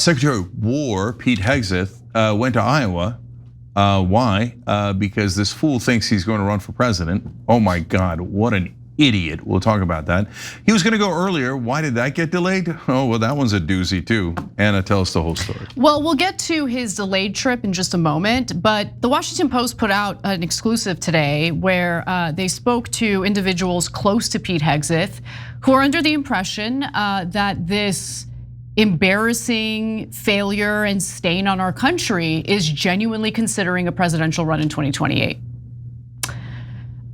Secretary of War Pete Hegseth went to Iowa. Why? Because this fool thinks he's going to run for president. Oh my God, what an idiot. We'll talk about that. He was going to go earlier. Why did that get delayed? Oh, well, that one's a doozy too. Anna, tell us the whole story. Well, we'll get to his delayed trip in just a moment, but the Washington Post put out an exclusive today where they spoke to individuals close to Pete Hegseth who are under the impression that this embarrassing failure and stain on our country is genuinely considering a presidential run in 2028.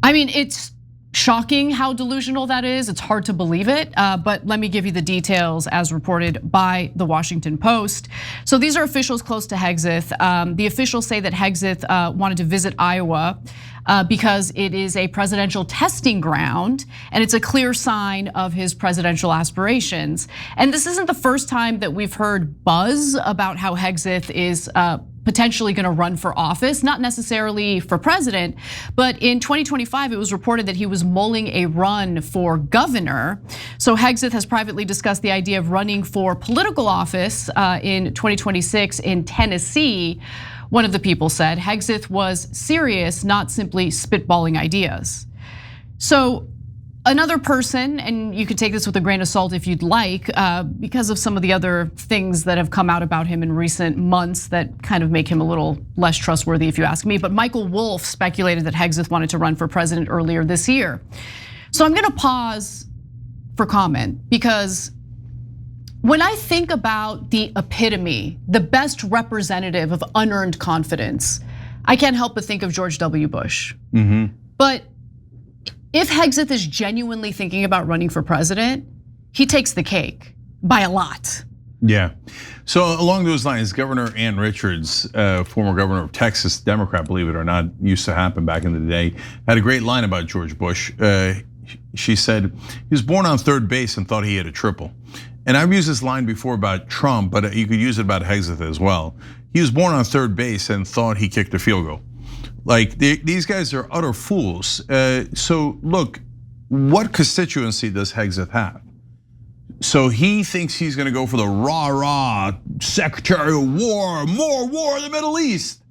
I mean, it's shocking how delusional that is. It's hard to believe it, but let me give you the details as reported by the Washington Post. So these are officials close to Hegseth. The officials say that Hegseth wanted to visit Iowa because it is a presidential testing ground and it's a clear sign of his presidential aspirations. And this isn't the first time that we've heard buzz about how Hegseth is potentially going to run for office, not necessarily for president, but in 2025, it was reported that he was mulling a run for governor. So Hegseth has privately discussed the idea of running for political office in 2026 in Tennessee. One of the people said Hegseth was serious, not simply spitballing ideas. So another person, and you could take this with a grain of salt if you'd like, because of some of the other things that have come out about him in recent months that kind of make him a little less trustworthy, if you ask me. But Michael Wolff speculated that Hegseth wanted to run for president earlier this year. So I'm gonna pause for comment because when I think about the epitome, the best representative of unearned confidence, I can't help but think of George W. Bush. But if Hegseth is genuinely thinking about running for president, he takes the cake by a lot. Yeah, so along those lines, Governor Ann Richards, former governor of Texas, Democrat, believe it or not, used to happen back in the day, had a great line about George Bush. She said, he was born on third base and thought he had a triple. And I've used this line before about Trump, but you could use it about Hegseth as well. He was born on third base and thought he kicked a field goal. Like these guys are utter fools. So look, what constituency does Hegseth have? So he thinks he's gonna go for the rah-rah Secretary of War, more war in the Middle East.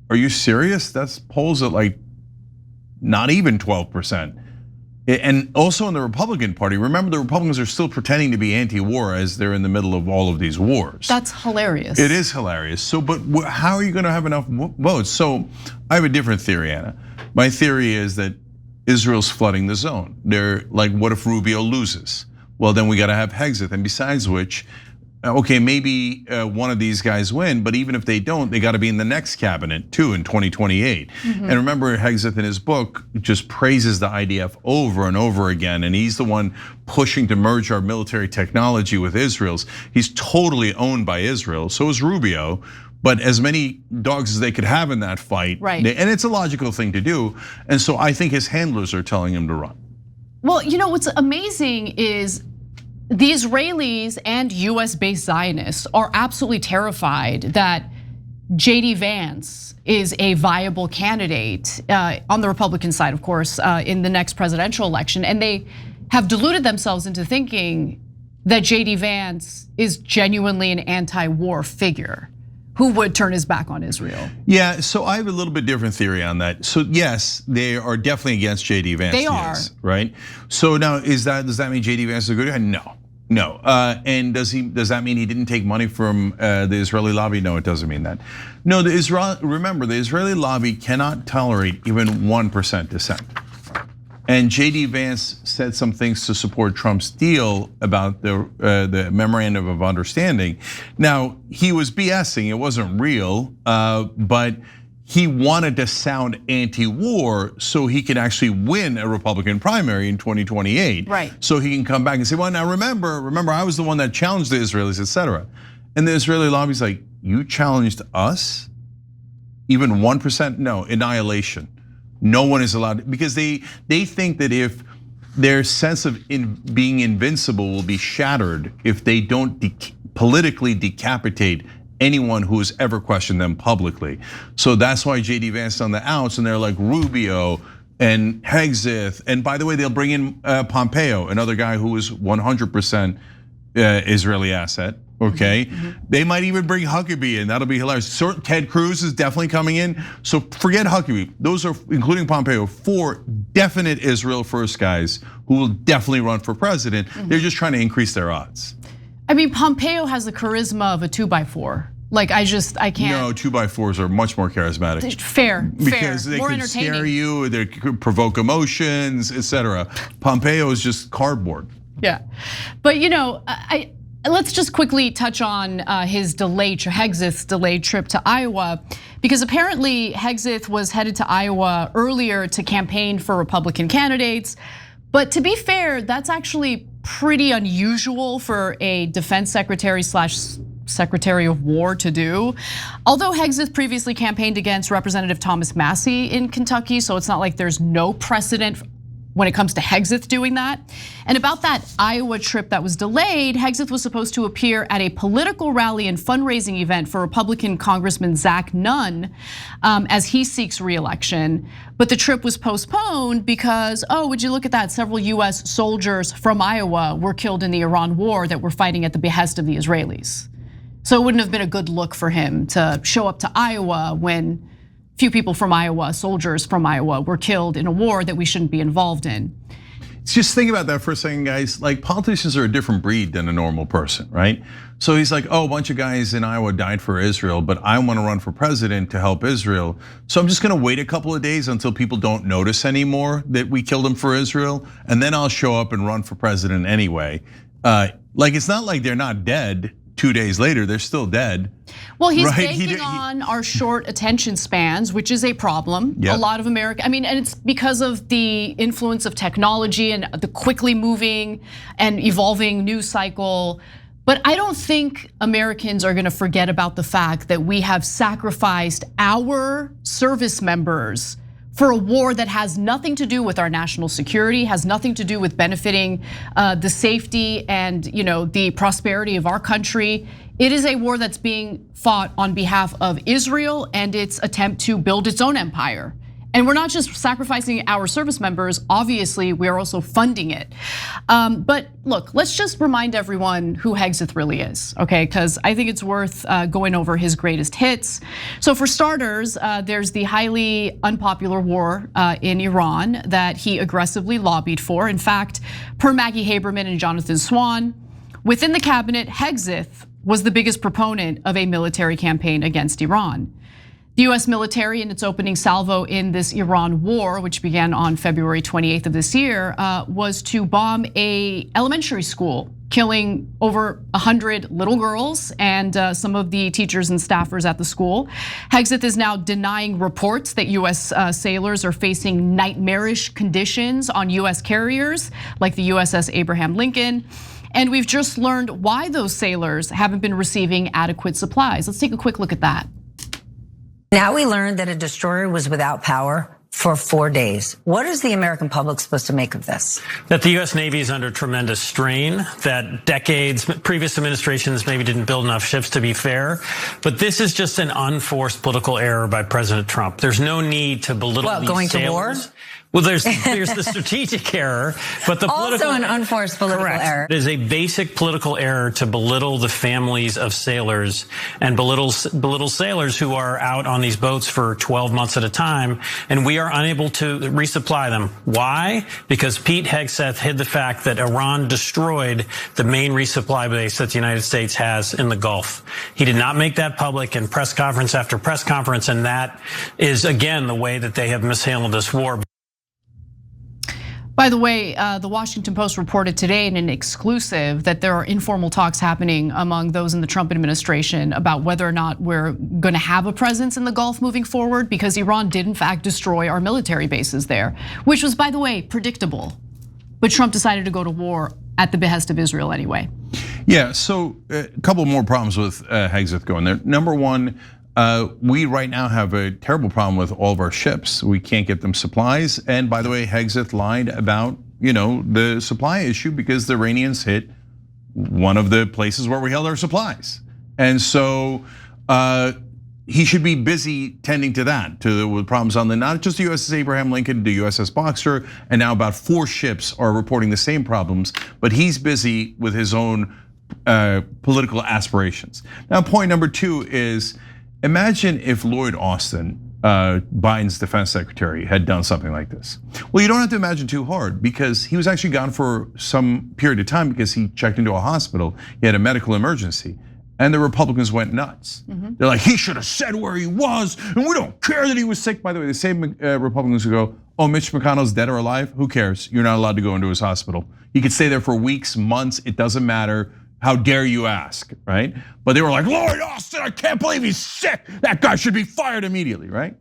Are you serious? That's polls at like not even 12%. And also in the Republican Party, remember the Republicans are still pretending to be anti-war as they're in the middle of all of these wars. That's hilarious. It is hilarious. So, but how are you going to have enough votes? So, I have a different theory, Anna. My theory is that Israel's flooding the zone. They're like, what if Rubio loses? Well, then we got to have Hegseth, and besides which, okay, maybe one of these guys win, but even if they don't, they got to be in the next cabinet too in 2028. And remember, Hegseth in his book just praises the IDF over and over again, and he's the one pushing to merge our military technology with Israel's. He's totally owned by Israel, so is Rubio. But as many dogs as they could have in that fight, right? And it's a logical thing to do. And so I think his handlers are telling him to run. Well, you know what's amazing is the Israelis and US-based Zionists are absolutely terrified that JD Vance is a viable candidate on the Republican side, of course, in the next presidential election. And they have deluded themselves into thinking that JD Vance is genuinely an anti-war figure who would turn his back on Israel. Yeah, so I have a little bit different theory on that. So yes, they are definitely against JD Vance. They are, right? So now, does that mean JD Vance is a good guy? No. And does that mean he didn't take money from the Israeli lobby? No, it doesn't mean that. No, remember, the Israeli lobby cannot tolerate even 1% dissent. And JD Vance said some things to support Trump's deal about the memorandum of understanding. Now, he was BSing, it wasn't real, but he wanted to sound anti-war so he could actually win a Republican primary in 2028. Right. So he can come back and say, well, now remember, I was the one that challenged the Israelis, etc. And the Israeli lobby's like, you challenged us? Even 1%? No, annihilation. No one is allowed, because they think that if their sense of being invincible will be shattered if they don't politically decapitate anyone who has ever questioned them publicly. So that's why JD Vance on the outs, and they're like Rubio and Hegseth, and by the way, they'll bring in Pompeo, another guy who is 100% Israeli asset. Okay, they might even bring Huckabee in. That'll be hilarious. Ted Cruz is definitely coming in. So forget Huckabee. Those are, including Pompeo, 4 definite Israel first guys who will definitely run for president. They're just trying to increase their odds. I mean, Pompeo has the charisma of a 2x4. Like I can't. No, 2x4s are much more charismatic. Fair, because they more can entertaining. scare you, they could provoke emotions, etc. Pompeo is just cardboard. Yeah, but let's just quickly touch on Hegseth's delayed trip to Iowa, because apparently Hegseth was headed to Iowa earlier to campaign for Republican candidates. But to be fair, that's actually pretty unusual for a defense secretary / Secretary of War to do. Although Hegseth previously campaigned against Representative Thomas Massie in Kentucky, so it's not like there's no precedent when it comes to Hegseth doing that. And about that Iowa trip that was delayed, Hegseth was supposed to appear at a political rally and fundraising event for Republican Congressman Zach Nunn as he seeks re-election. But the trip was postponed because, would you look at that? Several US soldiers from Iowa were killed in the Iran war that were fighting at the behest of the Israelis. So it wouldn't have been a good look for him to show up to Iowa when few people from Iowa, soldiers from Iowa, were killed in a war that we shouldn't be involved in. Just think about that for a second, guys. Like, politicians are a different breed than a normal person, right? So he's like, a bunch of guys in Iowa died for Israel, but I want to run for president to help Israel. So I'm just gonna wait a couple of days until people don't notice anymore that we killed them for Israel, and then I'll show up and run for president anyway. Like, it's not like they're not dead. 2 days later, they're still dead. Well, he's banking on our short attention spans, which is a problem. Yep. A lot of America, and it's because of the influence of technology and the quickly moving and evolving news cycle. But I don't think Americans are gonna forget about the fact that we have sacrificed our service members for a war that has nothing to do with our national security, has nothing to do with benefiting the safety and the prosperity of our country. It is a war that's being fought on behalf of Israel and its attempt to build its own empire. And we're not just sacrificing our service members, obviously we are also funding it. But look, let's just remind everyone who Hegseth really is, okay? Because I think it's worth going over his greatest hits. So for starters, there's the highly unpopular war in Iran that he aggressively lobbied for. In fact, per Maggie Haberman and Jonathan Swan, within the cabinet, Hegseth was the biggest proponent of a military campaign against Iran. The US military in its opening salvo in this Iran war, which began on February 28th of this year, was to bomb a elementary school, killing over 100 little girls and some of the teachers and staffers at the school. Hegseth is now denying reports that US sailors are facing nightmarish conditions on US carriers like the USS Abraham Lincoln. And we've just learned why those sailors haven't been receiving adequate supplies. Let's take a quick look at that. Now we learned that a destroyer was without power for 4 days. What is the American public supposed to make of this? That the US Navy is under tremendous strain, that previous administrations maybe didn't build enough ships to be fair. But this is just an unforced political error by President Trump. There's no need to belittle these going sailors. to war? Well, there's the strategic error, but the also an unforced political error. It is a basic political error to belittle the families of sailors and belittle sailors who are out on these boats for 12 months at a time, and we are unable to resupply them. Why? Because Pete Hegseth hid the fact that Iran destroyed the main resupply base that the United States has in the Gulf. He did not make that public in press conference after press conference, and that is, again, the way that they have mishandled this war. By the way, the Washington Post reported today in an exclusive that there are informal talks happening among those in the Trump administration about whether or not we're gonna have a presence in the Gulf moving forward, because Iran did in fact destroy our military bases there, which was, by the way, predictable. But Trump decided to go to war at the behest of Israel anyway. Yeah, so a couple more problems with Hegseth going there. Number one, we right now have a terrible problem with all of our ships. We can't get them supplies. And by the way, Hegseth lied about the supply issue because the Iranians hit one of the places where we held our supplies. And so he should be busy tending to that, to the problems on not just the USS Abraham Lincoln, the USS Boxer, and now about 4 ships are reporting the same problems, but he's busy with his own political aspirations. Now, point number 2 is, imagine if Lloyd Austin, Biden's defense secretary, had done something like this. Well, you don't have to imagine too hard, because he was actually gone for some period of time because he checked into a hospital. He had a medical emergency. And the Republicans went nuts. They're like, he should have said where he was, and we don't care that he was sick. By the way, the same Republicans who go, oh, Mitch McConnell's dead or alive? Who cares? You're not allowed to go into his hospital. He could stay there for weeks, months, it doesn't matter. How dare you ask, right? But they were like, Lloyd Austin, I can't believe he's sick. That guy should be fired immediately, right?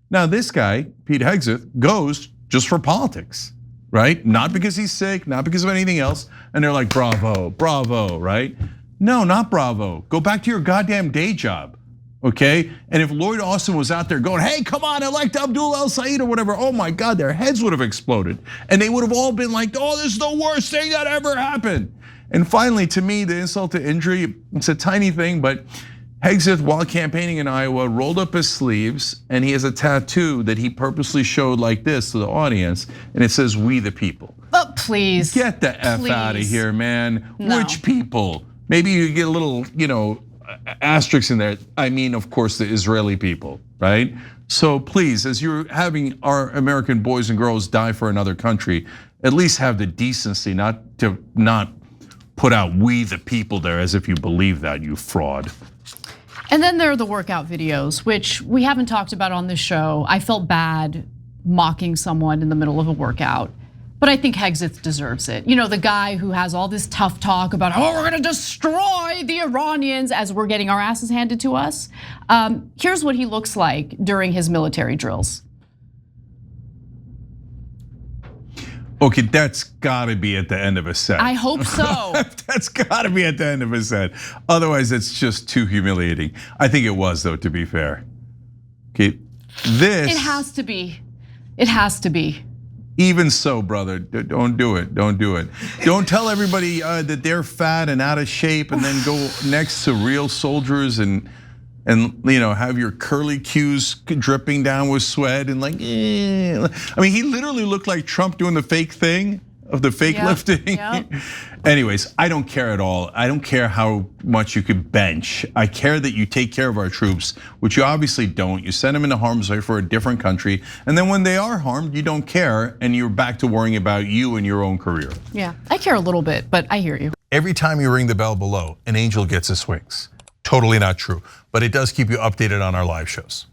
Now this guy, Pete Hegseth, goes just for politics, right? Not because he's sick, not because of anything else. And they're like, bravo, bravo, right? No, not bravo. Go back to your goddamn day job, okay? And if Lloyd Austin was out there going, hey, come on, elect Abdul El Sayed or whatever, oh my God, their heads would have exploded. And they would have all been like, oh, this is the worst thing that ever happened. And finally, to me, the insult to injury, it's a tiny thing, but Hegseth, while campaigning in Iowa, rolled up his sleeves, and he has a tattoo that he purposely showed like this to the audience, and it says, we the people. Oh, please. Get the F out of here, man. No. Which people? Maybe you get a little, asterisk in there. I mean, of course, the Israeli people, right? So please, as you're having our American boys and girls die for another country, at least have the decency not put out we the people there as if you believe that, you fraud. And then there are the workout videos, which we haven't talked about on this show. I felt bad mocking someone in the middle of a workout, but I think Hegseth deserves it. You know, the guy who has all this tough talk about, oh, we're gonna destroy the Iranians as we're getting our asses handed to us. Here's what he looks like during his military drills. Okay, that's gotta be at the end of a set. I hope so. That's gotta be at the end of a set. Otherwise, it's just too humiliating. I think it was, though, to be fair. Okay, this. It has to be. It has to be. Even so, brother, don't do it, don't do it. Don't tell everybody that they're fat and out of shape and then go next to real soldiers and have your curly cues dripping down with sweat and like, I mean, he literally looked like Trump doing the fake thing of the fake lifting. Yep. Anyways, I don't care at all. I don't care how much you could bench. I care that you take care of our troops, which you obviously don't. You send them into harm's way for a different country. And then when they are harmed, you don't care and you're back to worrying about you and your own career. Yeah, I care a little bit, but I hear you. Every time you ring the bell below, an angel gets his wings. Totally not true, but it does keep you updated on our live shows.